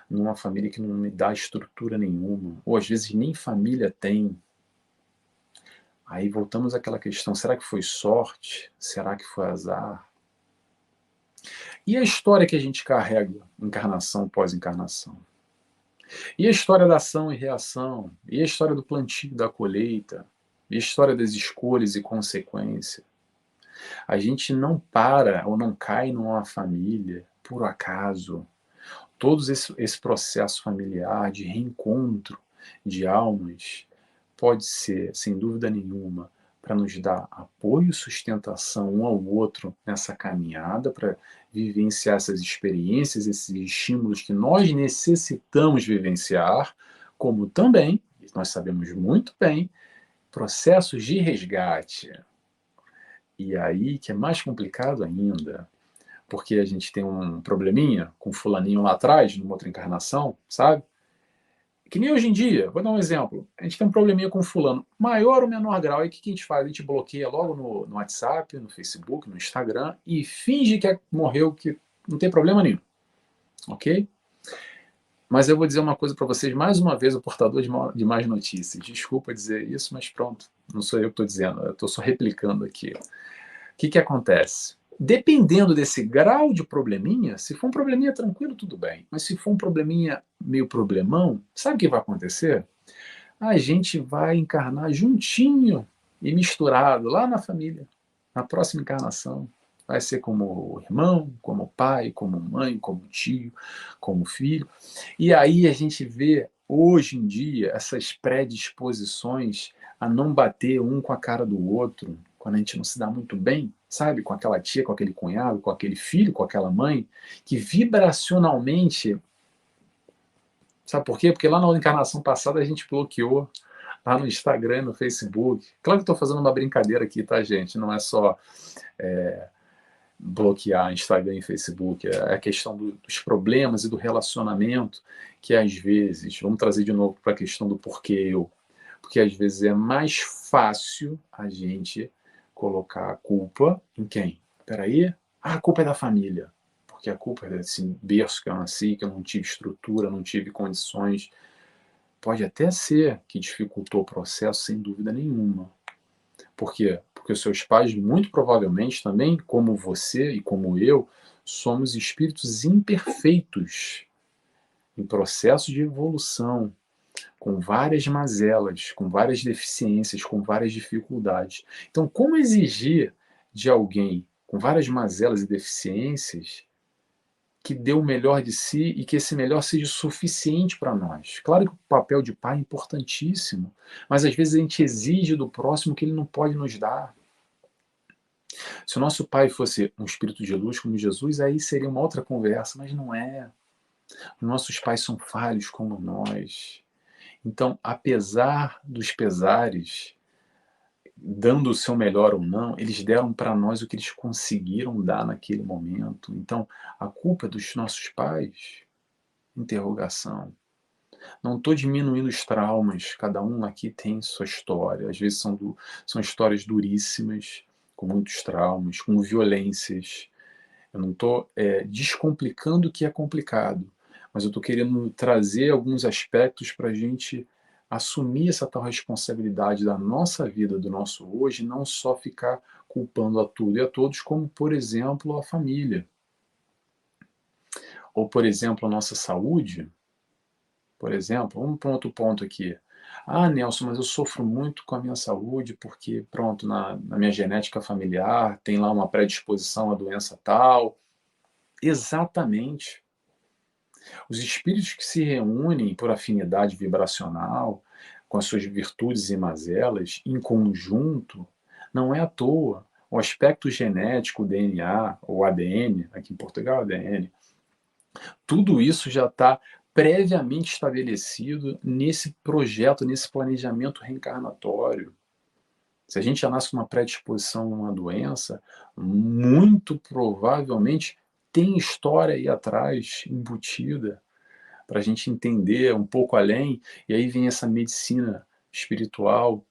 numa família que não me dá estrutura nenhuma, ou às vezes nem família tem. Aí voltamos àquela questão, será que foi sorte? Será que foi azar? E a história que a gente carrega, encarnação pós encarnação? E a história da ação e reação? E a história do plantio, da colheita? E a história das escolhas e consequência? A gente não para ou não cai numa família por acaso. Todo esse processo familiar de reencontro de almas pode ser, sem dúvida nenhuma, para nos dar apoio e sustentação um ao outro nessa caminhada, para vivenciar essas experiências, esses estímulos que nós necessitamos vivenciar, como também, nós sabemos muito bem, processos de resgate. E aí que é mais complicado ainda, porque a gente tem um probleminha com fulaninho lá atrás, numa outra encarnação, sabe? Que nem hoje em dia, vou dar um exemplo. A gente tem um probleminha com fulano, maior ou menor grau, e o que a gente faz? A gente bloqueia logo no WhatsApp, no Facebook, no Instagram, e finge que morreu, que não tem problema nenhum, ok? Mas eu vou dizer uma coisa para vocês, mais uma vez, o portador de más notícias. Desculpa dizer isso, mas pronto, não sou eu que estou dizendo, eu estou só replicando aqui. O que acontece? Dependendo desse grau de probleminha, se for um probleminha tranquilo, tudo bem. Mas se for um probleminha meio problemão, sabe o que vai acontecer? A gente vai encarnar juntinho e misturado lá na família, na próxima encarnação. Vai ser como irmão, como pai, como mãe, como tio, como filho. E aí a gente vê, hoje em dia, essas predisposições a não bater um com a cara do outro, quando a gente não se dá muito bem, sabe? Com aquela tia, com aquele cunhado, com aquele filho, com aquela mãe, que vibracionalmente. Sabe por quê? Porque lá na encarnação passada a gente bloqueou lá no Instagram, no Facebook. Claro que estou fazendo uma brincadeira aqui, tá, gente? Não é só bloquear Instagram e Facebook, é a questão dos problemas e do relacionamento que às vezes, vamos trazer de novo para a questão do porquê eu, porque às vezes é mais fácil a gente colocar a culpa em quem? Peraí, a culpa é da família, porque a culpa é desse berço que eu nasci, que eu não tive estrutura, não tive condições. Pode até ser que dificultou o processo, sem dúvida nenhuma. Por quê? Porque os seus pais, muito provavelmente também, como você e como eu, somos espíritos imperfeitos, em processo de evolução, com várias mazelas, com várias deficiências, com várias dificuldades. Então, como exigir de alguém com várias mazelas e deficiências que dê o melhor de si e que esse melhor seja suficiente para nós? Claro que o papel de pai é importantíssimo, mas às vezes a gente exige do próximo que ele não pode nos dar. Se o nosso pai fosse um espírito de luz como Jesus, aí seria uma outra conversa, mas não é. Nossos pais são falhos como nós. Então, apesar dos pesares, dando o seu melhor ou não, eles deram para nós o que eles conseguiram dar naquele momento. Então, a culpa é dos nossos pais? Interrogação. Não estou diminuindo os traumas, cada um aqui tem sua história. Às vezes são histórias duríssimas, com muitos traumas, com violências. Eu não estou descomplicando o que é complicado, mas eu estou querendo trazer alguns aspectos para a gente assumir essa tal responsabilidade da nossa vida, do nosso hoje, não só ficar culpando a tudo e a todos, como, por exemplo, a família. Ou, por exemplo, a nossa saúde. Por exemplo, vamos para um outro ponto aqui. Ah, Nelson, mas eu sofro muito com a minha saúde porque, pronto, na minha genética familiar tem lá uma predisposição à doença tal. Exatamente. Os espíritos que se reúnem por afinidade vibracional, com as suas virtudes e mazelas, em conjunto, não é à toa. O aspecto genético, o DNA, ou ADN, aqui em Portugal, ADN, tudo isso já está previamente estabelecido nesse projeto, nesse planejamento reencarnatório. Se a gente já nasce com uma predisposição a uma doença, muito provavelmente tem história aí atrás, embutida, para a gente entender um pouco além, e aí vem essa medicina espiritual,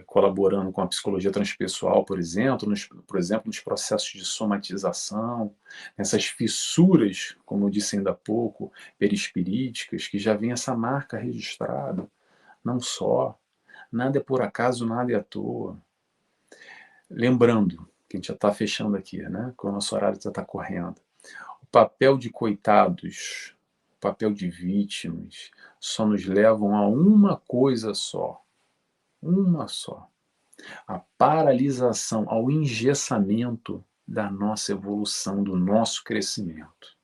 colaborando com a psicologia transpessoal, por exemplo, nos processos de somatização, nessas fissuras, como eu disse ainda há pouco, perispiríticas, que já vem essa marca registrada. Não só, nada é por acaso, nada é à toa. Lembrando, que a gente já está fechando aqui, né? Que o nosso horário já está correndo. O papel de coitados, o papel de vítimas, só nos levam a uma coisa só. Uma só. A paralisação, ao engessamento da nossa evolução, do nosso crescimento.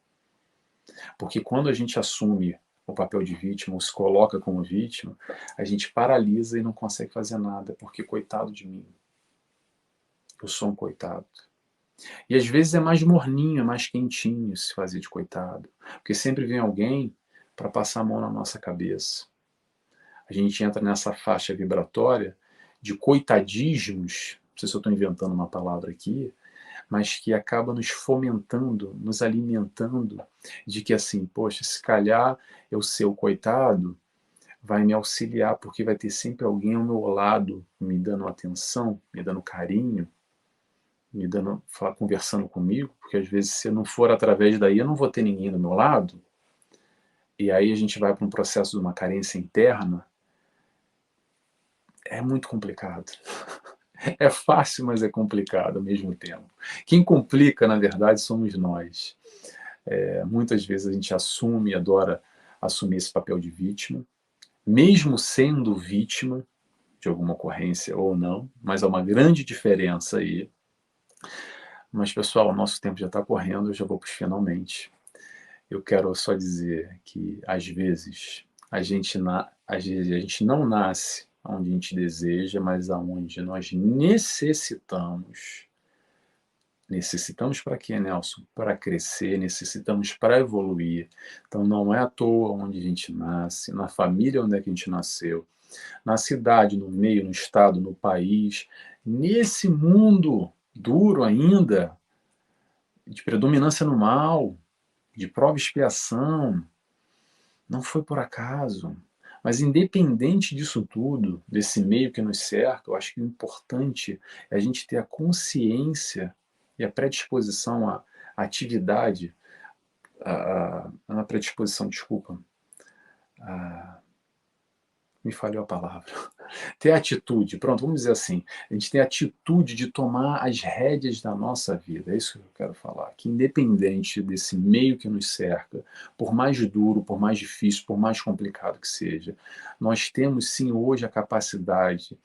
Porque quando a gente assume o papel de vítima, ou se coloca como vítima, a gente paralisa e não consegue fazer nada, porque coitado de mim. Eu sou um coitado. E às vezes é mais morninho, é mais quentinho se fazer de coitado. Porque sempre vem alguém para passar a mão na nossa cabeça. A gente entra nessa faixa vibratória de coitadismos, não sei se eu estou inventando uma palavra aqui, mas que acaba nos fomentando, nos alimentando, de que assim, poxa, se calhar eu ser o coitado vai me auxiliar, porque vai ter sempre alguém ao meu lado, me dando atenção, me dando carinho, conversando comigo, porque às vezes se não for através daí, eu não vou ter ninguém do meu lado, e aí a gente vai para um processo de uma carência interna, é muito complicado. É fácil, mas é complicado ao mesmo tempo. Quem complica, na verdade, somos nós. Muitas vezes a gente assume, adora assumir esse papel de vítima, mesmo sendo vítima de alguma ocorrência ou não, mas há uma grande diferença aí. Mas, pessoal, o nosso tempo já está correndo, eu já vou para os finalmente. Eu quero só dizer que, às vezes, a gente não nasce onde a gente deseja, mas aonde nós necessitamos. Necessitamos para quê, Nelson? Para crescer, necessitamos para evoluir. Então não é à toa onde a gente nasce, na família onde é que a gente nasceu, na cidade, no meio, no estado, no país, nesse mundo duro ainda, de predominância no mal, de prova e expiação, não foi por acaso. Mas independente disso tudo, desse meio que nos cerca, eu acho que o importante é a gente ter a consciência e a predisposição à atividade, na predisposição, desculpa, me falhou a palavra, ter atitude, pronto, vamos dizer assim, a gente tem a atitude de tomar as rédeas da nossa vida, é isso que eu quero falar, que independente desse meio que nos cerca, por mais duro, por mais difícil, por mais complicado que seja, nós temos sim hoje a capacidade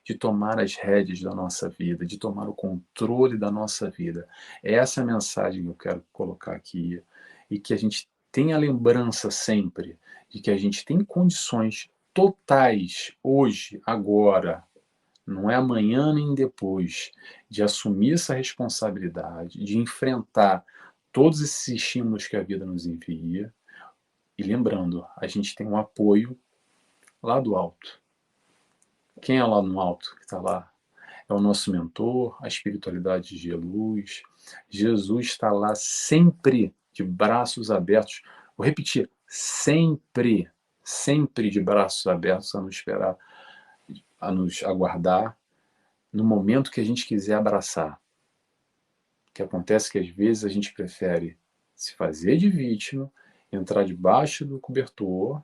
de tomar as rédeas da nossa vida, de tomar o controle da nossa vida. É essa mensagem que eu quero colocar aqui, e que a gente tenha lembrança sempre de que a gente tem condições totais hoje, agora, não é amanhã nem depois, de assumir essa responsabilidade, de enfrentar todos esses estímulos que a vida nos envia. E lembrando, a gente tem um apoio lá do alto. Quem é lá no alto que está lá? É o nosso mentor, a espiritualidade de Jesus. Jesus está lá sempre de braços abertos. Vou repetir, sempre, sempre de braços abertos a nos esperar, a nos aguardar no momento que a gente quiser abraçar. O que acontece é que às vezes a gente prefere se fazer de vítima, entrar debaixo do cobertor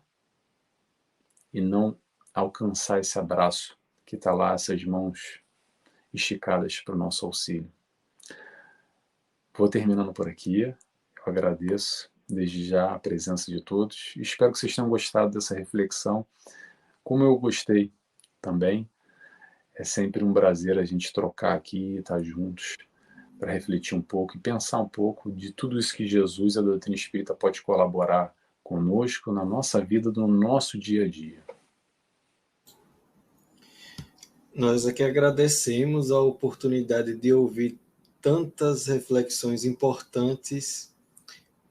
e não alcançar esse abraço que está lá, essas mãos esticadas para o nosso auxílio. Vou terminando por aqui. Eu agradeço desde já a presença de todos. Espero que vocês tenham gostado dessa reflexão, como eu gostei também. É sempre um prazer a gente trocar aqui, estar juntos, para refletir um pouco e pensar um pouco de tudo isso que Jesus e a doutrina espírita pode colaborar conosco na nossa vida, no nosso dia a dia. Nós aqui agradecemos a oportunidade de ouvir tantas reflexões importantes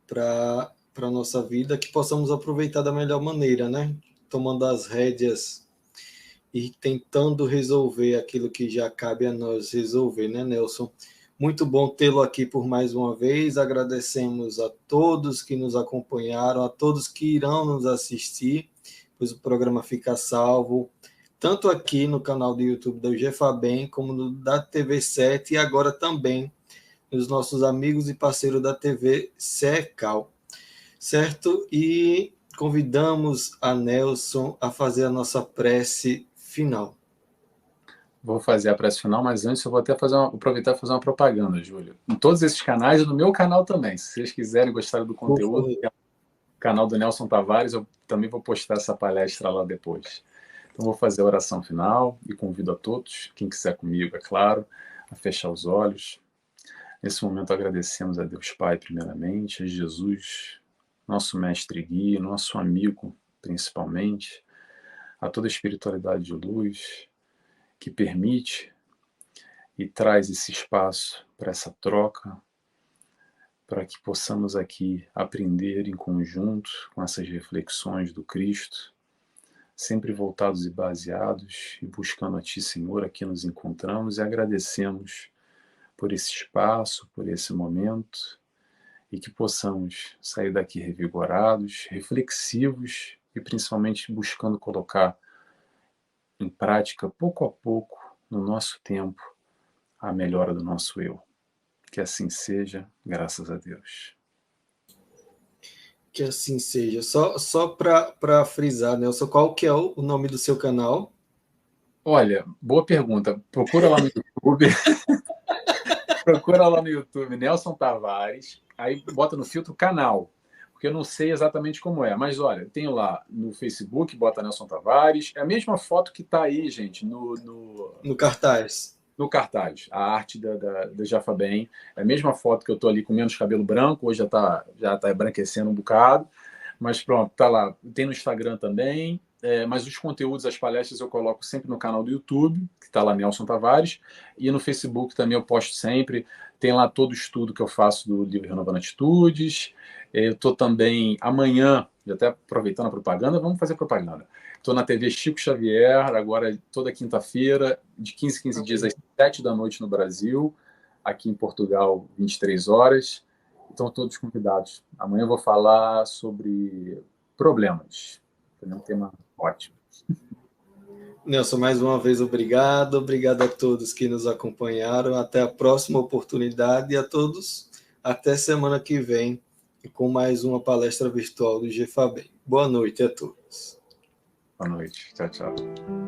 para a nossa vida, que possamos aproveitar da melhor maneira, né? Tomando as rédeas e tentando resolver aquilo que já cabe a nós resolver, né, Nelson? Muito bom tê-lo aqui por mais uma vez. Agradecemos a todos que nos acompanharam, a todos que irão nos assistir, pois o programa fica salvo, tanto aqui no canal do YouTube da UGFABEM, como no da TV7 e agora também nos nossos amigos e parceiros da TV Secal, certo? E convidamos a Nelson a fazer a nossa prece final. Vou fazer a prece final, mas antes eu vou até aproveitar e fazer uma propaganda, Júlio. Em todos esses canais e no meu canal também. Se vocês quiserem gostar do conteúdo, é o canal do Nelson Tavares, eu também vou postar essa palestra lá depois. Então vou fazer a oração final e convido a todos, quem quiser comigo, é claro, a fechar os olhos. Nesse momento agradecemos a Deus Pai, primeiramente, a Jesus, nosso mestre e guia, nosso amigo, principalmente, a toda a espiritualidade de luz, que permite e traz esse espaço para essa troca, para que possamos aqui aprender em conjunto com essas reflexões do Cristo, sempre voltados e baseados e buscando a Ti, Senhor, aqui nos encontramos e agradecemos por esse espaço, por esse momento, e que possamos sair daqui revigorados, reflexivos e principalmente buscando colocar em prática, pouco a pouco, no nosso tempo, a melhora do nosso eu. Que assim seja, graças a Deus. Que assim seja. Só para frisar, Nelson, qual que é o nome do seu canal? Olha, boa pergunta. Procura lá no YouTube. Procura lá no YouTube, Nelson Tavares. Aí bota no filtro canal, porque eu não sei exatamente como é. Mas olha, tenho lá no Facebook, bota Nelson Tavares. É a mesma foto que está aí, gente, No cartaz. no cartaz. A arte da Jafabem. É a mesma foto que eu estou ali com menos cabelo branco. Hoje já tá embranquecendo um bocado. Mas pronto, tá lá. Tem no Instagram também. Mas os conteúdos, as palestras eu coloco sempre no canal do YouTube, que está lá Nelson Tavares, e no Facebook também eu posto sempre. Tem lá todo o estudo que eu faço do livro Renovando Atitudes. Eu estou também amanhã, já até aproveitando a propaganda, vamos fazer propaganda. Estou na TV Chico Xavier, agora toda quinta-feira, de 15 em 15 dias, às 7 da noite no Brasil, aqui em Portugal, 23 horas. Então, todos convidados. Amanhã eu vou falar sobre problemas. É um tema ótimo. Nelson, mais uma vez, obrigado. Obrigado a todos que nos acompanharam. Até a próxima oportunidade e a todos até semana que vem com mais uma palestra virtual do GFABEM. Boa noite a todos. Boa noite. Tchau, tchau.